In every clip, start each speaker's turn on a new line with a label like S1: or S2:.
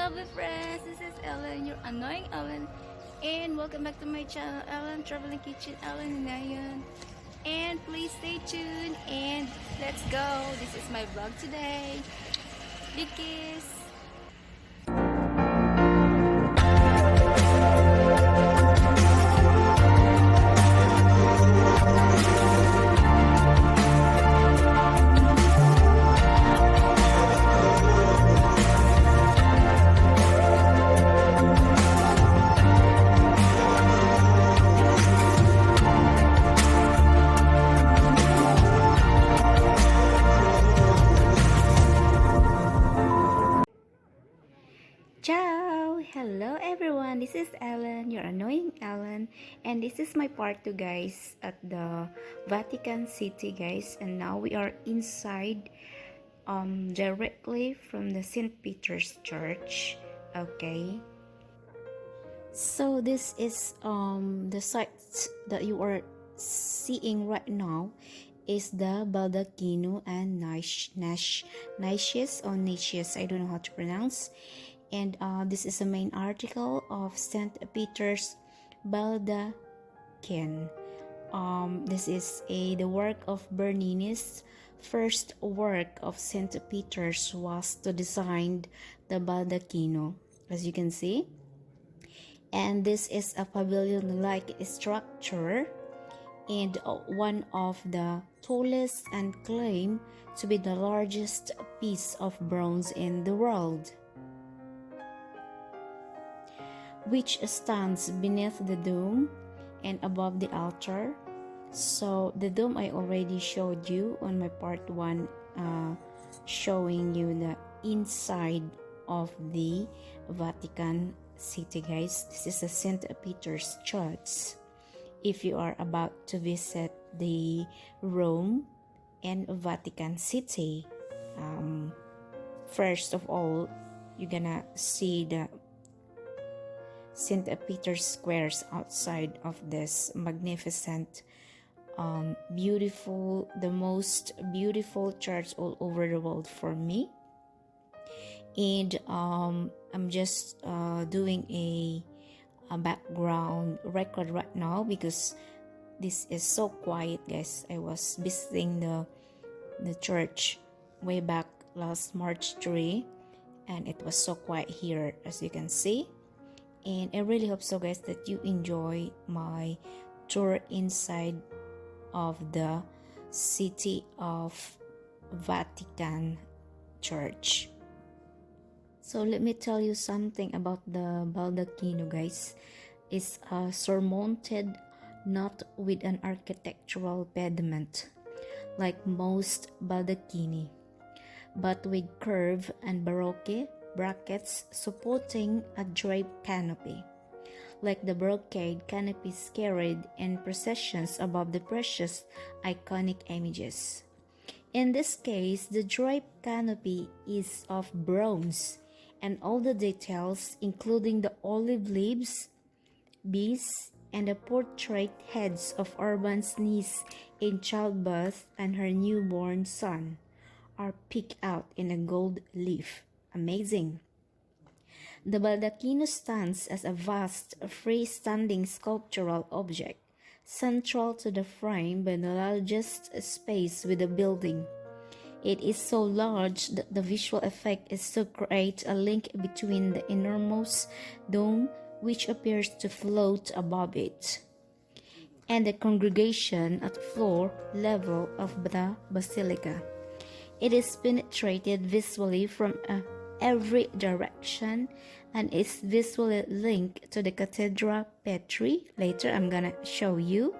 S1: lovely friends, this is Ellen, your annoying Ellen, and welcome back to my channel, Ellen Traveling Kitchen, Ellen ngayon. And please stay tuned and let's go. This is my vlog today. Big kiss. Ciao! Hello everyone, this is Ellen, your annoying Ellen, and this is my part 2 guys at the Vatican City guys, and now we are inside directly from the St. Peter's Church. Okay, so this is the site that you are seeing right now is the Baldachin and Nicias or Nicias, I don't know how to pronounce. And this is a main article of St. Peter's Baldachin. This is the work of Bernini's first work of St. Peter's was to design the Baldachin, as you can see. And this is a pavilion-like structure and one of the tallest and claimed to be the largest piece of bronze in the world, which stands beneath the dome and above the altar. So the dome I already showed you on my part 1, showing you the inside of the Vatican City guys. This is a St. Peter's Church if you are about to visit the Rome and Vatican City. First of all, you're gonna see the St. Peter's Squares outside of this magnificent, beautiful, the most beautiful church all over the world for me. And I'm just doing a background record right now because this is so quiet guys. I was visiting the church way back last March 3 and it was so quiet here, as you can see. And I really hope so guys that you enjoy my tour inside of the city of Vatican Church. So let me tell you something about the Baldachin guys. It's surmounted not with an architectural pediment like most baldacchini, but with curve and baroque brackets supporting a draped canopy, like the brocade canopies carried in processions above the precious iconic images. In this case, the draped canopy is of bronze, and all the details, including the olive leaves, bees, and the portrait heads of Urban's niece in childbirth and her newborn son, are picked out in a gold leaf. Amazing. The Baldachin stands as a vast, freestanding sculptural object, central to the frame by the largest space with the building. It is so large that the visual effect is to create a link between the enormous dome, which appears to float above it, and the congregation at floor level of the basilica. It is penetrated visually from every direction and is visually linked to the Cathedra Petri. Later I'm gonna show you,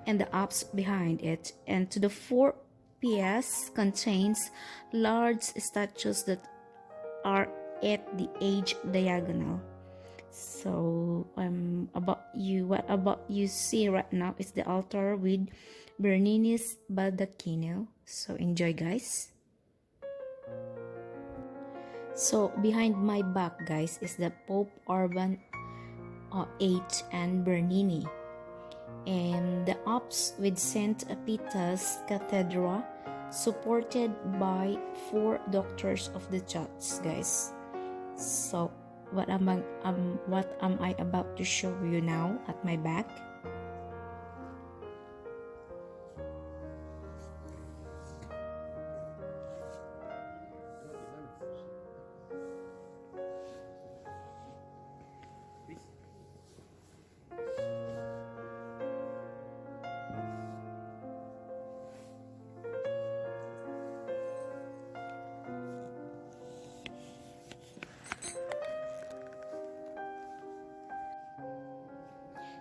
S1: and the apse behind it, and to the 4 piers contains large statues that are at the age diagonal. So what about you see right now is the altar with Bernini's Baldachin. So enjoy guys. So behind my back guys is the Pope Urban VIII and Bernini, and the apse with St. Peter's Cathedral supported by 4 doctors of the church guys. So what am I about to show you now at my back?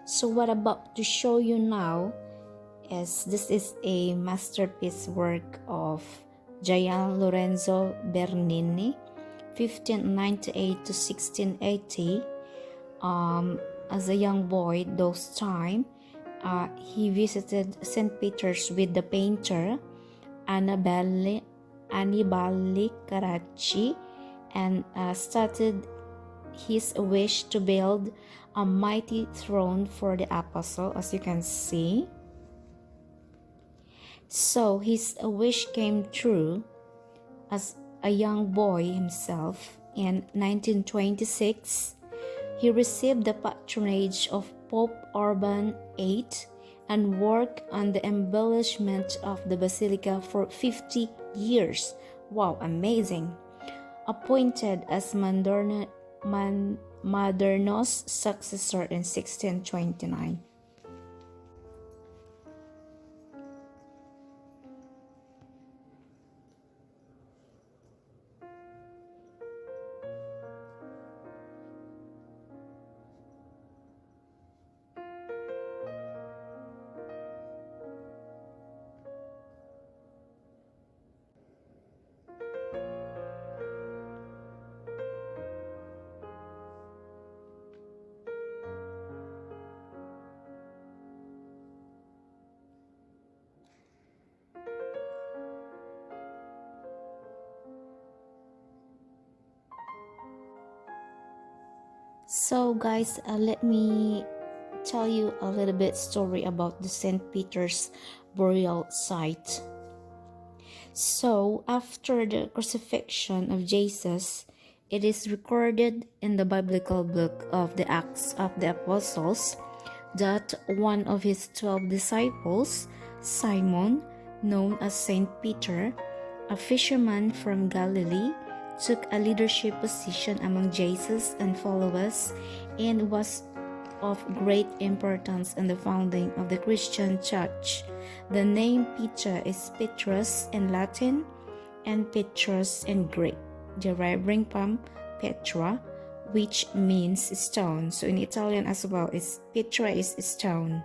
S1: So what I'm about to show you now is this is a masterpiece work of Gian Lorenzo Bernini, 1598 to 1680. As a young boy those time, he visited St. Peter's with the painter Annibale Carracci and started his wish to build a mighty throne for the apostle, as you can see. So his wish came true as a young boy himself. In 1926, he received the patronage of Pope Urban VIII and worked on the embellishment of the basilica for 50 years. Wow, amazing! Appointed as Maderno's successor in 1629. So guys, let me tell you a little bit story about the St. Peter's burial site. So after the crucifixion of Jesus, it is recorded in the biblical book of the Acts of the Apostles that one of his 12 disciples, Simon, known as St. Peter, a fisherman from Galilee, took a leadership position among Jesus and followers and was of great importance in the founding of the Christian church. The name Peter is Petrus in Latin and Petrus in Greek, deriving from Petra, which means stone. So in Italian as well, Petra is stone.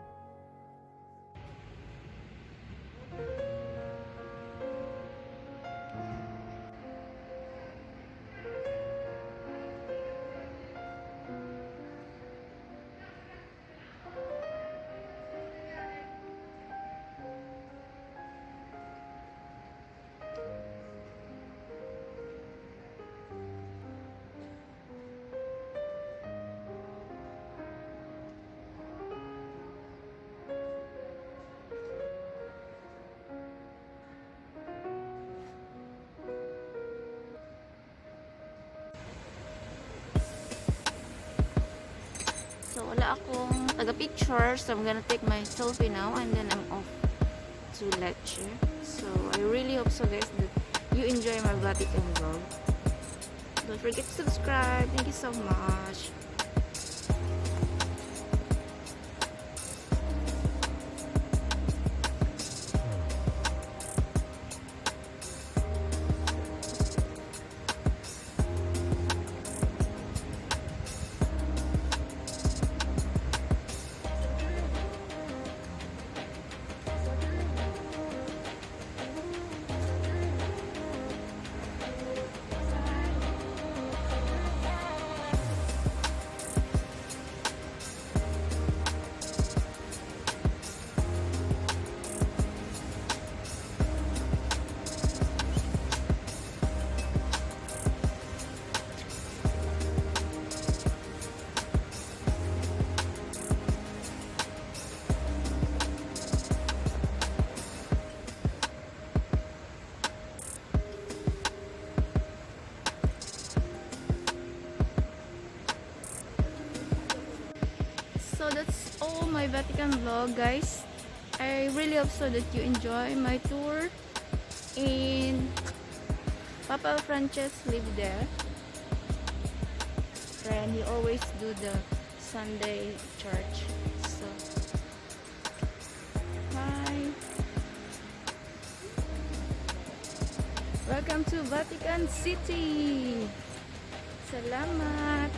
S1: So wala akong taga-picture, so I'm gonna take my selfie now and then I'm off to Lecce. So I really hope so guys that you enjoy my Vatican vlog. Don't forget to subscribe. Thank you so much.
S2: that's all my Vatican vlog, guys. I really hope so that you enjoy my tour. And Papa Frances live there, and he always do the Sunday church. So bye. Welcome to Vatican City. Salamat.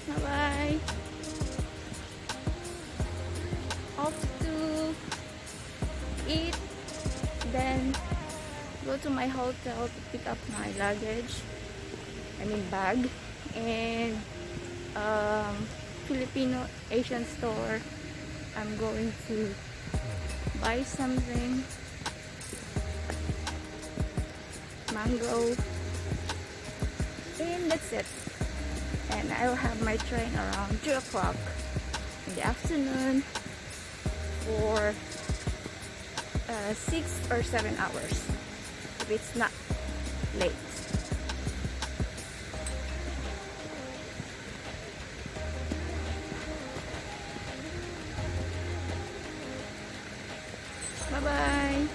S2: Bye-bye. Off to eat, then go to my hotel to pick up my luggage, bag, and Filipino Asian store. I'm going to buy something, mango, and that's it. And I'll have my train around 2 o'clock in the afternoon for 6 or 7 hours if it's not late. Bye bye.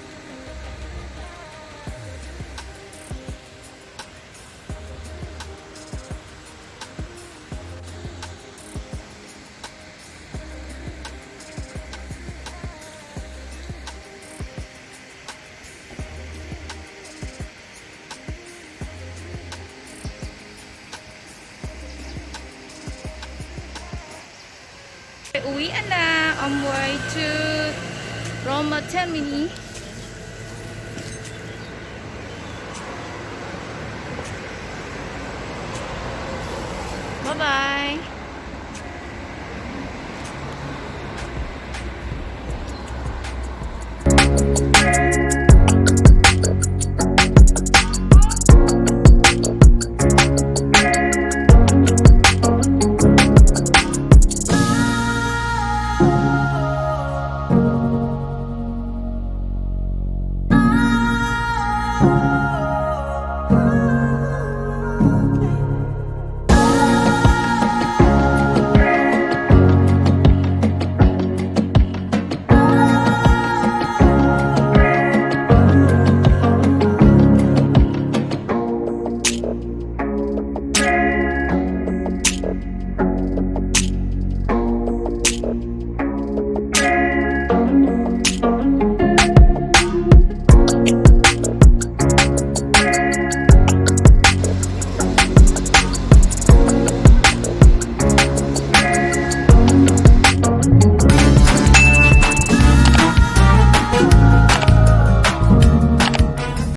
S2: Uwian na on way to Roma Termini.